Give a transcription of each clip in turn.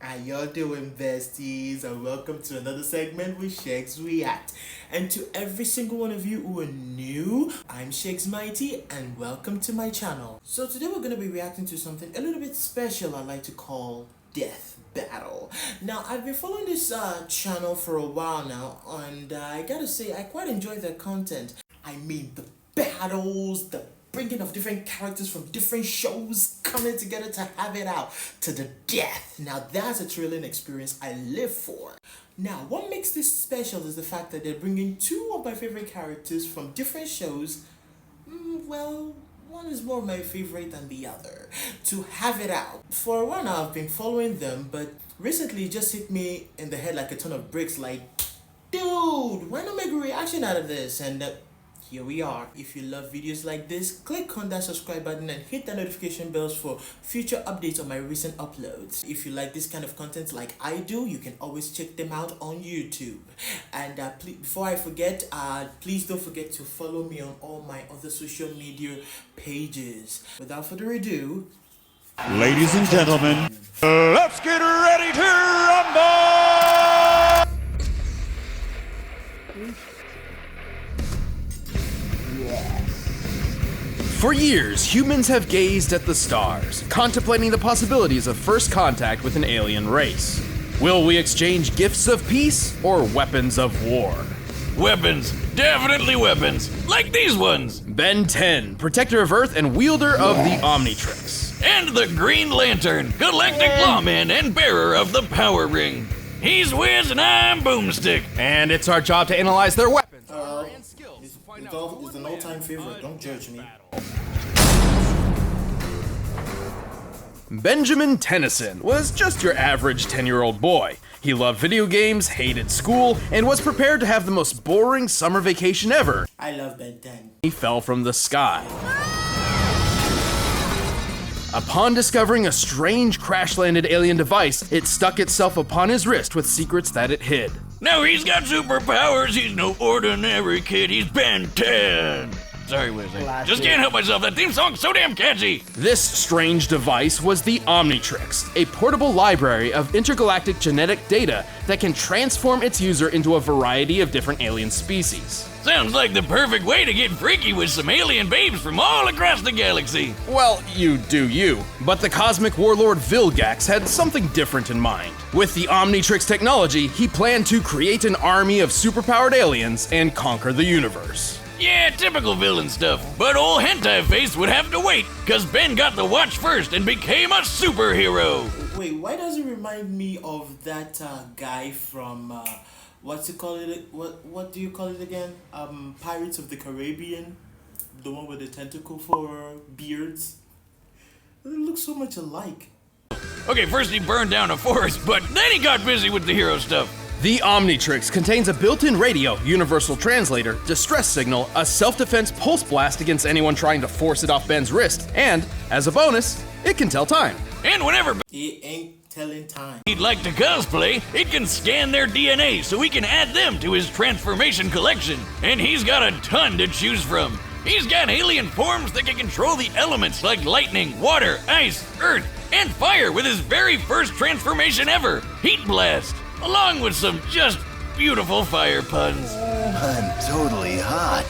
How y'all doing, besties? And welcome to another segment with Shakes React. And to every single one of you who are new, I'm Shakes Mighty, and welcome to my channel. So today we're gonna be reacting to something a little bit special I like to call Death Battle. Now, I've been following this channel for a while now, and I gotta say, I quite enjoy their content. I mean, the battles, the bringing of different characters from different shows coming together to have it out to the death. Now that's a thrilling experience I live for. Now what makes this special is the fact that they're bringing two of my favorite characters from different shows. Well, one is more my favorite than the other, to have it out. For a while now I've been following them, but recently it just hit me in the head like a ton of bricks, like, dude, why not make a reaction out of this? And here we are. If you love videos like this, click on that subscribe button and hit the notification bells for future updates on my recent uploads. If you like this kind of content like I do, you can always check them out on YouTube. And before I forget, please don't forget to follow me on all my other social media pages. Without further ado, ladies and gentlemen, let's get ready to rumble! For years, humans have gazed at the stars, contemplating the possibilities of first contact with an alien race. Will we exchange gifts of peace or weapons of war? Weapons. Definitely weapons. Like these ones. Ben 10, protector of Earth and wielder of the Omnitrix. And the Green Lantern, galactic lawman and bearer of the Power Ring. He's Wiz and I'm Boomstick. And it's our job to analyze their weapons and skills to find out it's an all-time favorite, don't judge me. Benjamin Tennyson was just your average 10-year-old boy. He loved video games, hated school, and was prepared to have the most boring summer vacation ever. I love Ben 10. He fell from the sky. Upon discovering a strange crash-landed alien device, it stuck itself upon his wrist with secrets that it hid. Now he's got superpowers. He's no ordinary kid. He's Ben 10. Sorry, Wiz. I just can't help myself. That theme song's so damn catchy. This strange device was the Omnitrix, a portable library of intergalactic genetic data that can transform its user into a variety of different alien species. Sounds like the perfect way to get freaky with some alien babes from all across the galaxy. Well, you do you. But the cosmic warlord Vilgax had something different in mind. With the Omnitrix technology, he planned to create an army of superpowered aliens and conquer the universe. Yeah, typical villain stuff. But old Hentai Face would have to wait, cause Ben got the watch first and became a superhero. Wait, why does it remind me of that guy from what do you call it again? Pirates of the Caribbean, the one with the tentacle for beards. They look so much alike. Okay, first he burned down a forest, but then he got busy with the hero stuff. The Omnitrix contains a built-in radio, universal translator, distress signal, a self-defense pulse blast against anyone trying to force it off Ben's wrist, and, as a bonus, it can tell time. And whenever It ain't telling time. he'd like to cosplay, it can scan their DNA so he can add them to his transformation collection. And he's got a ton to choose from. He's got alien forms that can control the elements like lightning, water, ice, earth, and fire with his very first transformation ever, Heat Blast, along with some just beautiful fire puns. I'm totally hot.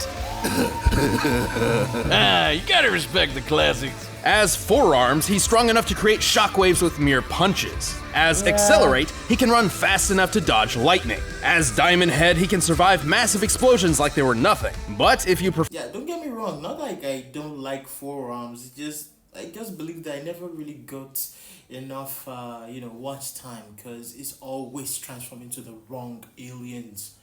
You gotta respect the classics. As Forearms, he's strong enough to create shockwaves with mere punches. As Accelerate, he can run fast enough to dodge lightning. As Diamond Head, he can survive massive explosions like they were nothing. But if you prefer Yeah, don't get me wrong. Not like I don't like forearms. I just believe that I never really got enough, watch time, because it's always transformed into the wrong aliens.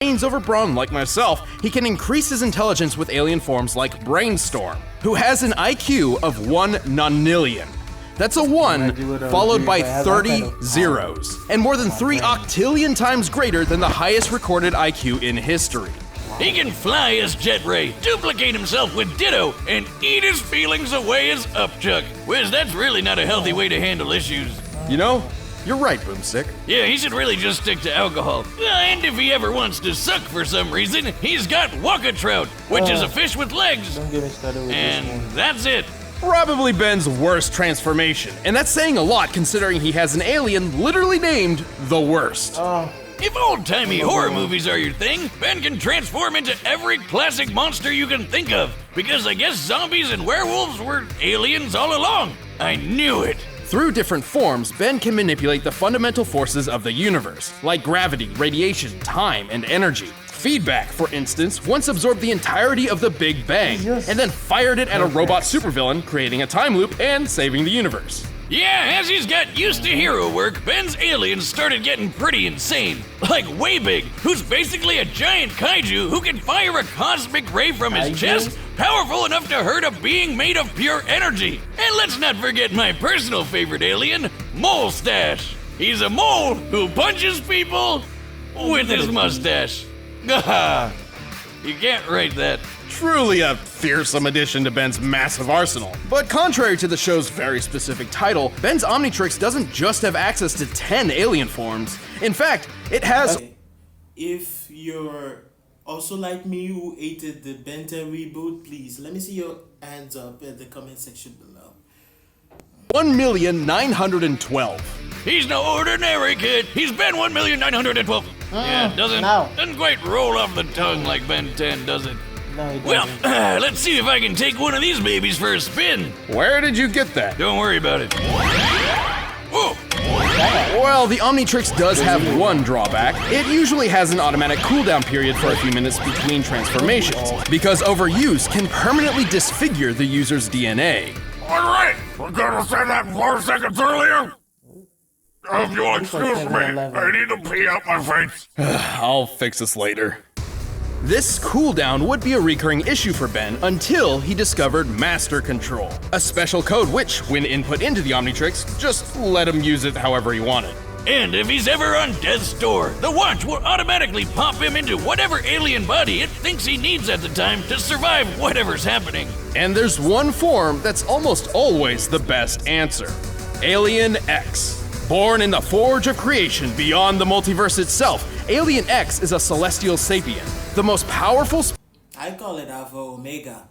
brains over brawn like myself, he can increase his intelligence with alien forms like Brainstorm, who has an IQ of 1 nonillion. That's a 1 followed by 30 zeros, and more than 3 octillion times greater than the highest recorded IQ in history. He can fly as Jet Ray, duplicate himself with Ditto, and eat his feelings away as Upchuck. Wiz, that's really not a healthy way to handle issues. You know, you're right, Boomstick. Yeah, he should really just stick to alcohol. And if he ever wants to suck for some reason, he's got Waka Trout, which is a fish with legs. Don't get me started with And this one. that's it. Probably Ben's worst transformation, and that's saying a lot considering he has an alien literally named the Worst. If old-timey horror movies are your thing, Ben can transform into every classic monster you can think of, because I guess zombies and werewolves were aliens all along. I knew it. Through different forms, Ben can manipulate the fundamental forces of the universe, like gravity, radiation, time, and energy. Feedback, for instance, once absorbed the entirety of the Big Bang, and then fired it at a robot supervillain, creating a time loop and saving the universe. Yeah, as he's got used to hero work, Ben's aliens started getting pretty insane. Like Waybig, who's basically a giant kaiju who can fire a cosmic ray from his chest, powerful enough to hurt a being made of pure energy. And let's not forget my personal favorite alien, Molestache. He's a mole who punches people with his mustache. Gah! You can't write that. Truly a fearsome addition to Ben's massive arsenal. But contrary to the show's very specific title, Ben's Omnitrix doesn't just have access to 10 alien forms. In fact, it has... Okay. If you're also like me who hated the Ben 10 reboot, please let me see your hands up in the comment section below. 1,912. He's no ordinary kid. He's Ben 1,912. Yeah, doesn't quite roll off the tongue like Ben 10, does it? No, he Well, doesn't. let's see if I can take one of these babies for a spin. Where did you get that? Don't worry about it. Whoa! Well, the Omnitrix does have one drawback. It usually has an automatic cooldown period for a few minutes between transformations, because overuse can permanently disfigure the user's DNA. All right, we're gonna say that 4 seconds earlier. If you'll excuse me, I need to pee out my face. I'll fix this later. This cooldown would be a recurring issue for Ben until he discovered Master Control, a special code which, when input into the Omnitrix, just let him use it however he wanted. And if he's ever on death's door, the watch will automatically pop him into whatever alien body it thinks he needs at the time to survive whatever's happening. And there's one form that's almost always the best answer. Alien X. Born in the forge of creation beyond the multiverse itself, Alien X is a celestial sapien, the most powerful I call it Alpha Omega.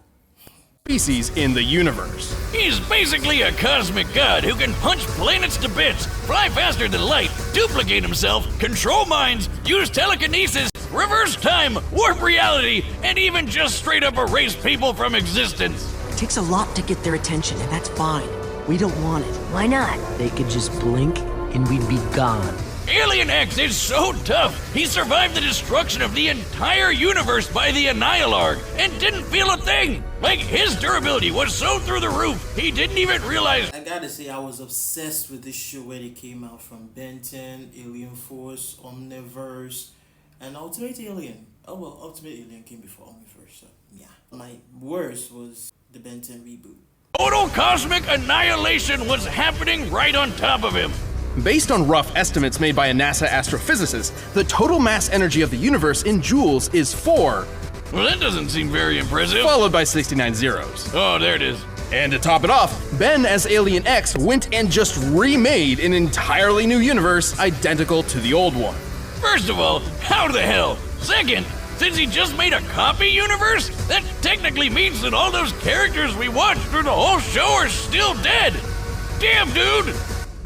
species in the universe. He's basically a cosmic god who can punch planets to bits, fly faster than light, duplicate himself, control minds, use telekinesis, reverse time, warp reality, and even just straight up erase people from existence. It takes a lot to get their attention, and that's fine. We don't want it. Why not? They could just blink, and we'd be gone. Alien X is so tough, he survived the destruction of the entire universe by the Annihilar and didn't feel a thing. Like, his durability was so through the roof, he didn't even realize. I gotta say, I was obsessed with this show when it came out, from Ben 10, Alien Force, Omniverse, and Ultimate Alien. Oh well, Ultimate Alien came before Omniverse, so yeah. My worst was the Ben 10 reboot. Total cosmic annihilation was happening right on top of him. Based on rough estimates made by a NASA astrophysicist, the total mass energy of the universe in joules is 4, Well, that doesn't seem very impressive. followed by 69 zeros. Oh, there it is. And to top it off, Ben as Alien X went and just remade an entirely new universe identical to the old one. First of all, how the hell? Second, since he just made a copy universe, that technically means that all those characters we watched through the whole show are still dead. Damn, dude!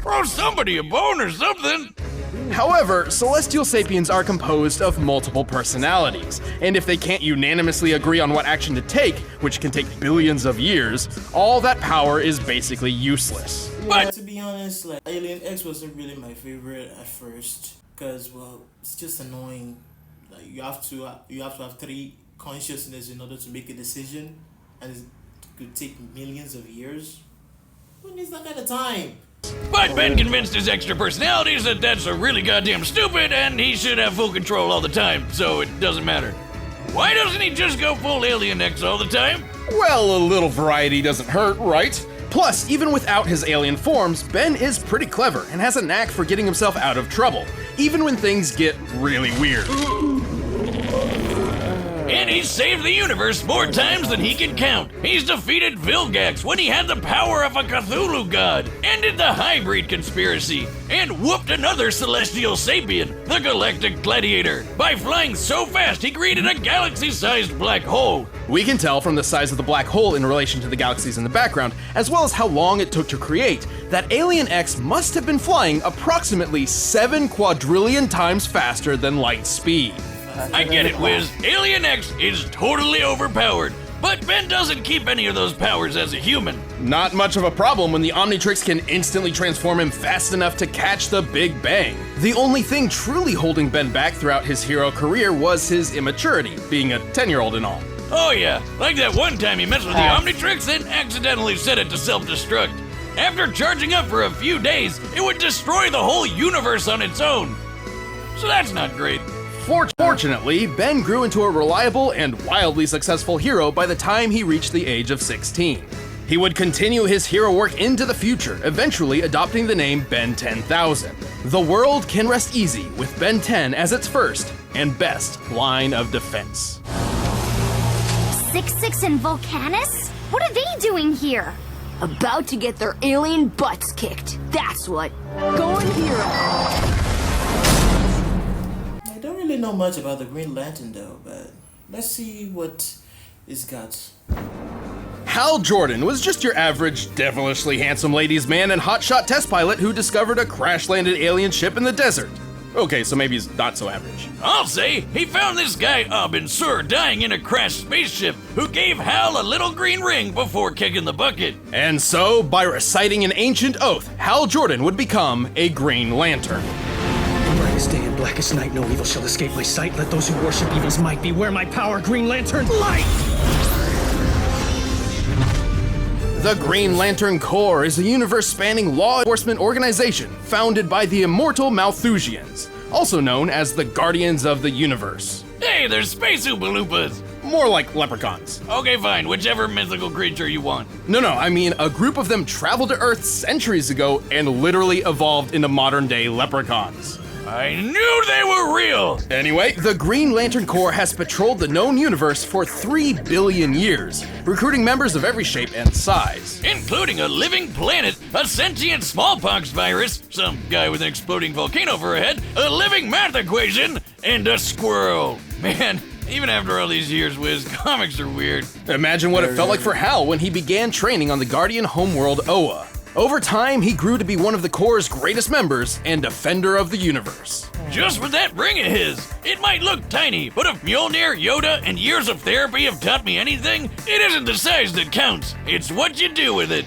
Throw somebody a bone or something. However, Celestial Sapiens are composed of multiple personalities, and if they can't unanimously agree on what action to take, which can take billions of years, all that power is basically useless. But to be honest, like, Alien X wasn't really my favorite at first, because well, it's just annoying. Like, you have to have 3 consciousness in order to make a decision, and it could take millions of years. Who needs that kind of time? But Ben convinced his extra personalities that that's a really goddamn stupid and he should have full control all the time, so it doesn't matter. Why doesn't he just go full Alien X all the time? Well, a little variety doesn't hurt, right? Plus, even without his alien forms, Ben is pretty clever and has a knack for getting himself out of trouble, even when things get really weird. And he's saved the universe more times than he can count. He's defeated Vilgax when he had the power of a Cthulhu god, ended the hybrid conspiracy, and whooped another celestial sapien, the Galactic Gladiator, by flying so fast he created a galaxy-sized black hole. We can tell from the size of the black hole in relation to the galaxies in the background, as well as how long it took to create, that Alien X must have been flying approximately 7 quadrillion times faster than light speed. I get it, Wiz. Alien X is totally overpowered, but Ben doesn't keep any of those powers as a human. Not much of a problem when the Omnitrix can instantly transform him fast enough to catch the Big Bang. The only thing truly holding Ben back throughout his hero career was his immaturity, being a 10-year-old and all. Oh yeah, like that one time he messed with the Omnitrix and accidentally set it to self-destruct. After charging up for a few days, it would destroy the whole universe on its own. So that's not great. Fortunately, Ben grew into a reliable and wildly successful hero by the time he reached the age of 16. He would continue his hero work into the future, eventually adopting the name Ben 10,000. The world can rest easy with Ben 10 as its first and best line of defense. 6-6 and Volcanus? What are they doing here? About to get their alien butts kicked. That's what. Going hero. I don't really know much about the Green Lantern though, but let's see what it's got. Hal Jordan was just your average, devilishly handsome ladies' man and hotshot test pilot who discovered a crash-landed alien ship in the desert. Okay, so maybe he's not so average. I'll say he found this guy Abin Sur dying in a crashed spaceship who gave Hal a little green ring before kicking the bucket. And so, by reciting an ancient oath, Hal Jordan would become a Green Lantern. Brightest day and blackest night, no evil shall escape my sight. Let those who worship evil's might beware my power, Green Lantern, light! The Green Lantern Corps is a universe-spanning law enforcement organization founded by the immortal Malthusians, also known as the Guardians of the Universe. Hey, there's Space Oompa Loompas. More like leprechauns. Okay, fine, whichever mythical creature you want. No, I mean a group of them traveled to Earth centuries ago and literally evolved into modern-day leprechauns. I knew they were real! Anyway, the Green Lantern Corps has patrolled the known universe for 3 billion years, recruiting members of every shape and size. Including a living planet, a sentient smallpox virus, some guy with an exploding volcano for a head, a living math equation, and a squirrel. Man, even after all these years, Wiz, comics are weird. Imagine what it felt like for Hal when he began training on the Guardian homeworld Oa. Over time, he grew to be one of the Corps' greatest members and defender of the universe. Just with that ring of his, it might look tiny, but if Mjolnir, Yoda, and years of therapy have taught me anything, it isn't the size that counts, it's what you do with it.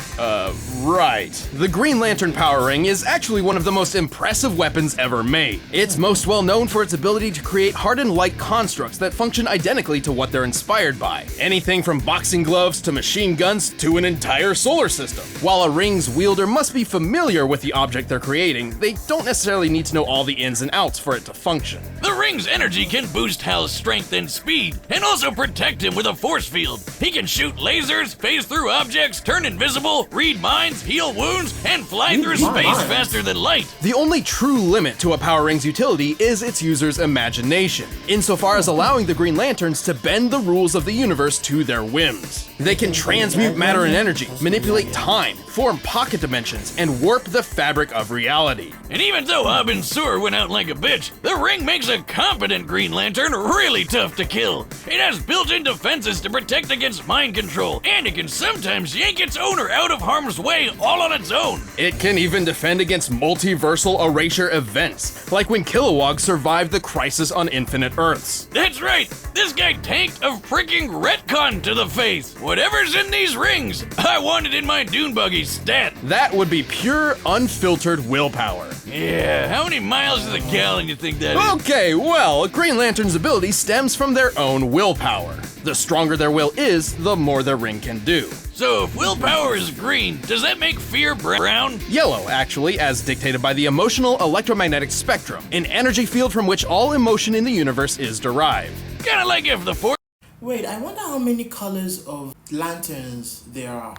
Right. The Green Lantern Power Ring is actually one of the most impressive weapons ever made. It's most well known for its ability to create hardened light constructs that function identically to what they're inspired by. Anything from boxing gloves to machine guns to an entire solar system. While a ring's wielder must be familiar with the object they're creating, they don't necessarily need to know all the ins and outs for it to function. The ring's energy can boost Hal's strength and speed, and also protect him with a force field. He can shoot lasers, phase through objects, turn invisible, read minds, heal wounds, and fly through space faster than light. The only true limit to a Power Ring's utility is its user's imagination, insofar as allowing the Green Lanterns to bend the rules of the universe to their whims. They can transmute matter and energy, manipulate time, form pocket dimensions, and warp the fabric of reality. And even though Abin Sur went out like a bitch, the ring makes a competent Green Lantern really tough to kill. It has built-in defenses to protect against mind control, and it can sometimes yank its owner out of harm's way all on its own. It can even defend against multiversal erasure events, like when Kilowog survived the Crisis on Infinite Earths. That's right, this guy tanked a freaking retcon to the face. Whatever's in these rings, I want it in my dune buggy stat. That would be pure, unfiltered willpower. Yeah, how many miles to the gallon you think that is? Okay, well, Green Lantern's ability stems from their own willpower. The stronger their will is, the more their ring can do. So if willpower is green, does that make fear brown? Yellow, actually, as dictated by the emotional electromagnetic spectrum, an energy field from which all emotion in the universe is derived. Kinda like if the force Wait, I wonder how many colors of lanterns there are.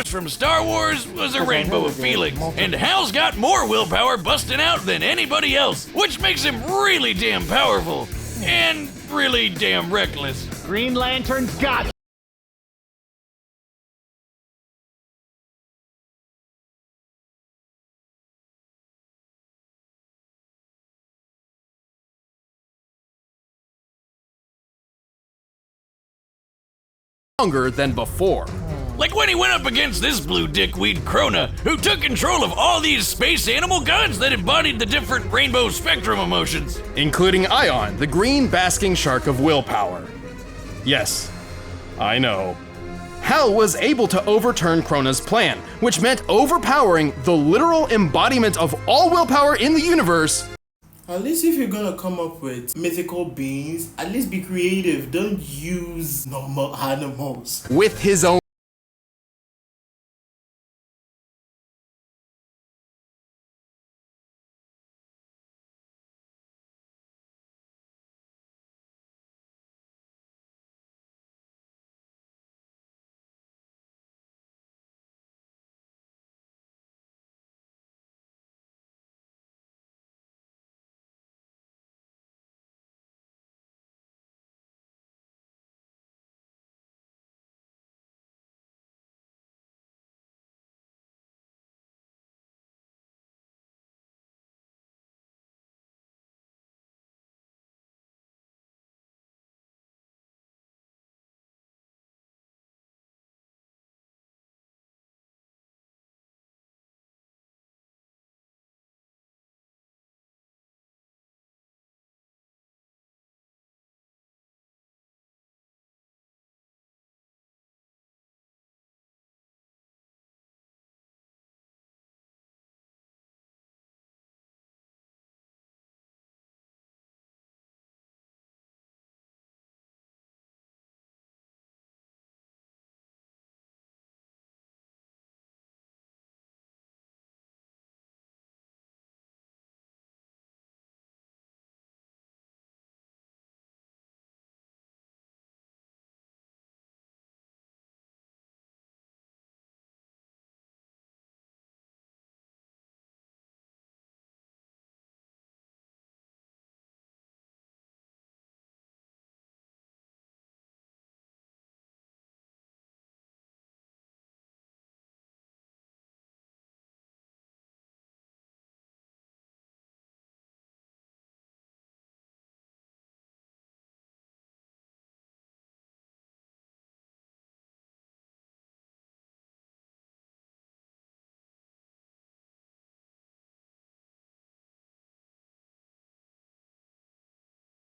from Star Wars was a rainbow of feelings, and Hal's got more willpower busting out than anybody else, which makes him really damn powerful. And really damn reckless. Green Lantern's got stronger than before. Like when he went up against this blue dickweed Krona, who took control of all these space animal gods that embodied the different rainbow spectrum emotions. Including Ion, the green basking shark of willpower. Yes, I know. Hal was able to overturn Krona's plan, which meant overpowering the literal embodiment of all willpower in the universe. At least if you're gonna come up with mythical beings, at least be creative. Don't use normal animals. With his own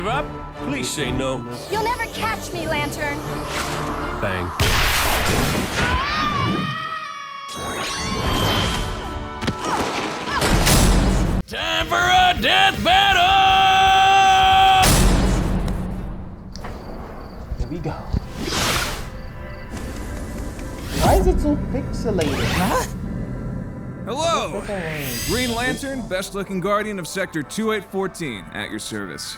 up? Please say no. You'll never catch me, Lantern. Bang. Time for a death battle! Here we go. Why is it so pixelated? Huh? Hello! Green Lantern, best looking guardian of Sector 2814, at your service.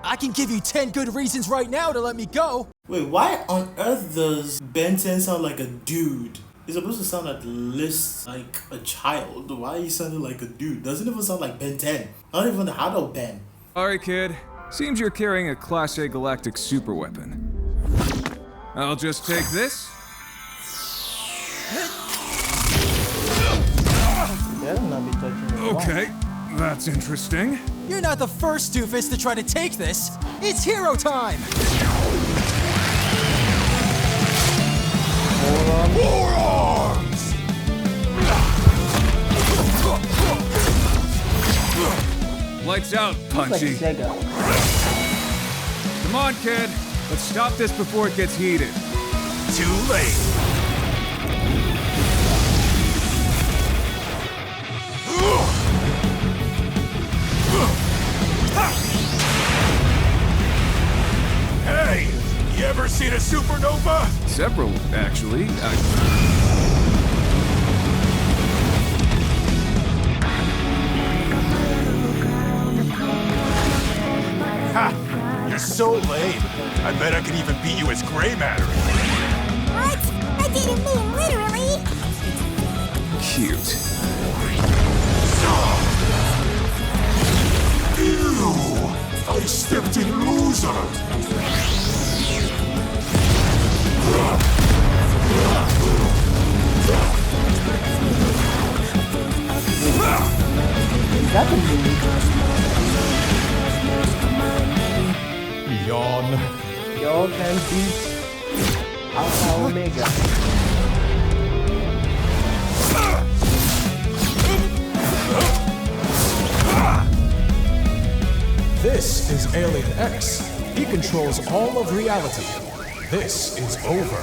I can give you 10 good reasons right now to let me go. Wait, why on earth does Ben 10 sound like a dude? He's supposed to sound at least like a child. Why are you sounding like a dude? Doesn't even sound like Ben 10. I don't even know how to Ben. Alright, kid. Seems you're carrying a Class A galactic superweapon. I'll just take this. Okay, that's interesting. You're not the first doofus to try to take this. It's hero time! Forearms! Lights out, Punchy. Come on, kid. Let's stop this before it gets heated. Too late. Hey, you ever seen a supernova? Several, actually. Ha! You're so lame. I bet I can even beat you as gray matter. What? I didn't mean literally. Cute. Ew! I stepped in loser. that the move? Yawn. Y'all can beat Alpha Omega. This is Alien X. He controls all of reality. This is over.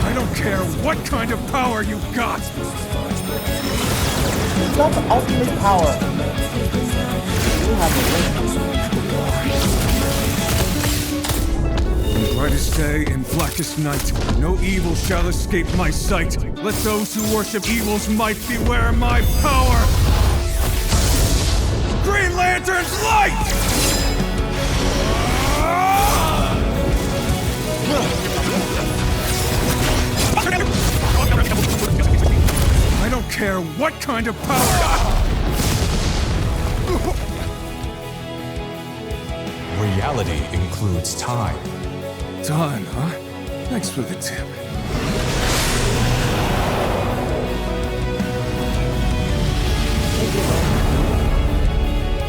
I don't care what kind of power you got! He's got the ultimate power. You have In brightest day, in blackest night, no evil shall escape my sight. Let those who worship evil's might beware my power! Green Lantern's light! I don't care what kind of power. Reality includes time. Time, huh? Thanks for the tip.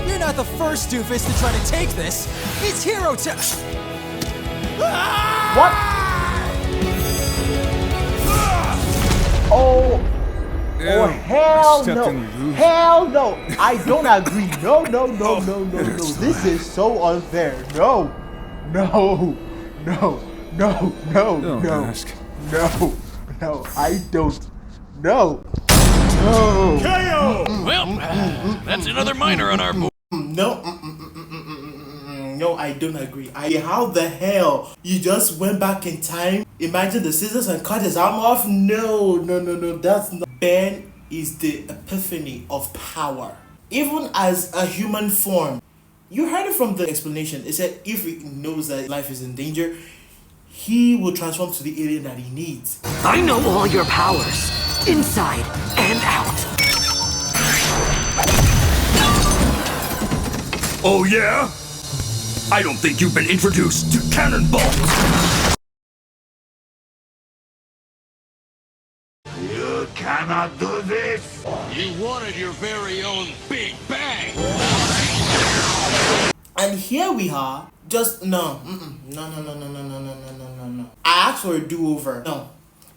You're not the first doofus to try to take this. It's Hero Time. What? Oh, hell no. Hell no. I don't agree. No. This is so unfair. No. I don't. No. KO! Well, that's another minor on our board. No, I don't agree. How the hell you just went back in time? Imagine the scissors and cut his arm off? No. That's not. Ben is the epiphany of power. Even as a human form. You heard it from the explanation. It said if he knows that life is in danger, he will transform to the alien that he needs. I know all your powers, inside and out. Oh yeah? I don't think you've been introduced to Cannonball. You cannot do this. You wanted your very own Big Bang. And here we are. Just no. No. I asked for a do-over. No.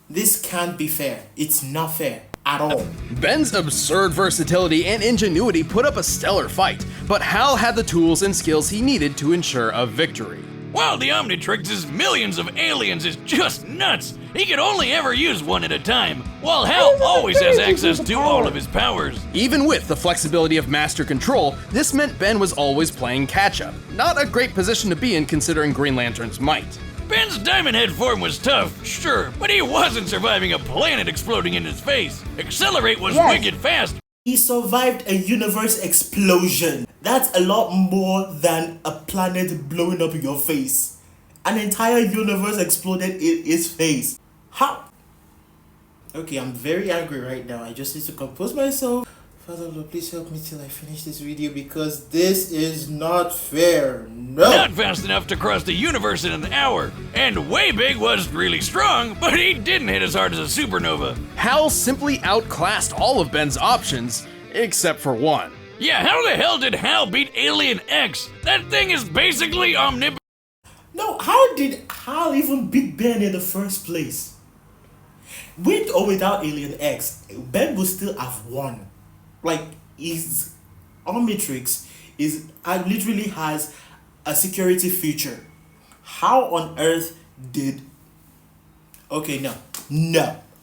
This can't be fair. It's not fair. At all. Ben's absurd versatility and ingenuity put up a stellar fight, but Hal had the tools and skills he needed to ensure a victory. While the Omnitrix's millions of aliens is just nuts, he could only ever use one at a time, while Hal always has access to all of his powers. Even with the flexibility of Master Control, this meant Ben was always playing catch-up. Not a great position to be in considering Green Lantern's might. Ben's Diamond Head form was tough, sure, but he wasn't surviving a planet exploding in his face. Accelerate was wicked fast. He survived a universe explosion. That's a lot more than a planet blowing up in your face. An entire universe exploded in his face. How? Okay, I'm very angry right now. I just need to compose myself. Father Lord, please help me till I finish this video because this is not fair. No! Not fast enough to cross the universe in an hour. And Way Big was really strong, but he didn't hit as hard as a supernova. Hal simply outclassed all of Ben's options, except for one. Yeah, how the hell did Hal beat Alien X? That thing is basically omnipotent. No, how did Hal even beat Ben in the first place? With or without Alien X, Ben would still have won. Like, his Omnitrix literally has a security feature. How on earth did... Okay, no,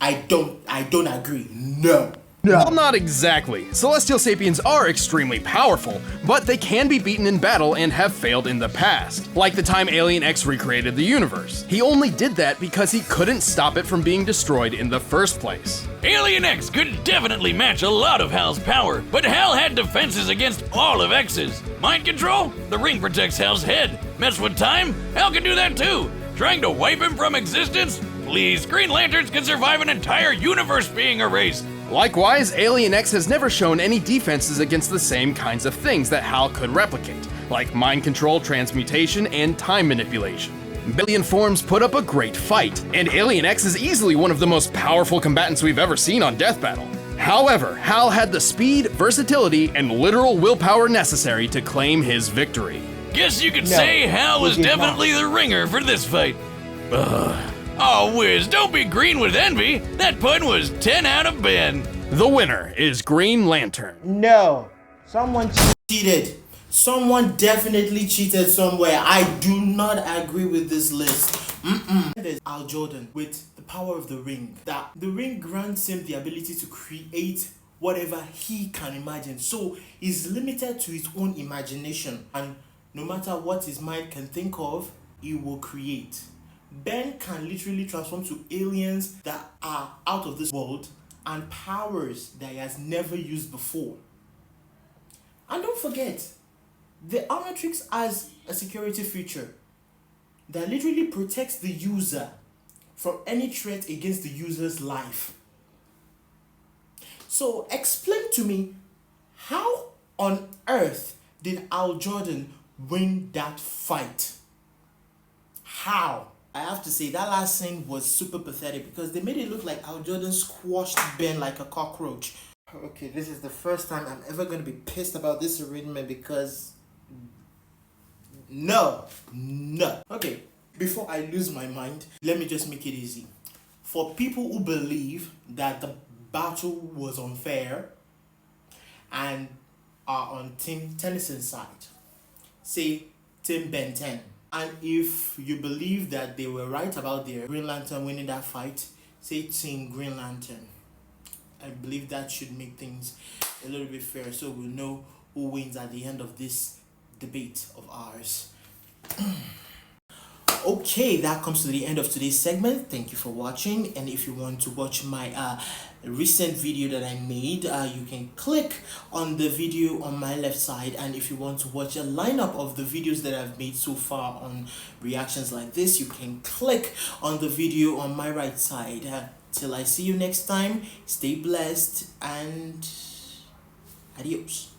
I don't agree. No. Well, not exactly. Celestial Sapiens are extremely powerful, but they can be beaten in battle and have failed in the past, like the time Alien X recreated the universe. He only did that because he couldn't stop it from being destroyed in the first place. Alien X could definitely match a lot of Hal's power, but Hal had defenses against all of X's. Mind control? The ring protects Hal's head. Mess with time? Hal can do that too. Trying to wipe him from existence? Please, Green Lanterns can survive an entire universe being erased. Likewise, Alien X has never shown any defenses against the same kinds of things that Hal could replicate, like mind control, transmutation, and time manipulation. Billion forms put up a great fight, and Alien X is easily one of the most powerful combatants we've ever seen on Death Battle. However, Hal had the speed, versatility, and literal willpower necessary to claim his victory. Guess you could say Hal was definitely the ringer for this fight. Ugh. Oh, Wiz, don't be green with envy. That pun was 10 out of 10. The winner is Green Lantern. No. Someone cheated. Someone definitely cheated somewhere. I do not agree with this list. There's Hal Jordan with the power of the ring. That the ring grants him the ability to create whatever he can imagine. So he's limited to his own imagination. And no matter what his mind can think of, he will create. Ben can literally transform to aliens that are out of this world and powers that he has never used before. And don't forget, the Omnitrix has a security feature that literally protects the user from any threat against the user's life. So explain to me, how on earth did Hal Jordan win that fight? How? I have to say that last scene was super pathetic because they made it look like Hal Jordan squashed Ben like a cockroach. Okay, this is the first time I'm ever going to be pissed about this arrangement because no. Okay, before I lose my mind, let me just make it easy. For people who believe that the battle was unfair and are on Team Tennyson's side, say Team Ben 10. And if you believe that they were right about their Green Lantern winning that fight, say Team Green Lantern. I believe that should make things a little bit fair so we'll know who wins at the end of this debate of ours. Okay, that comes to the end of today's segment. Thank you for watching, and if you want to watch my recent video that I made, you can click on the video on my left side, and if you want to watch a lineup of the videos that I've made so far on reactions like this, you can click on the video on my right side. Till I see you next time, stay blessed and adios.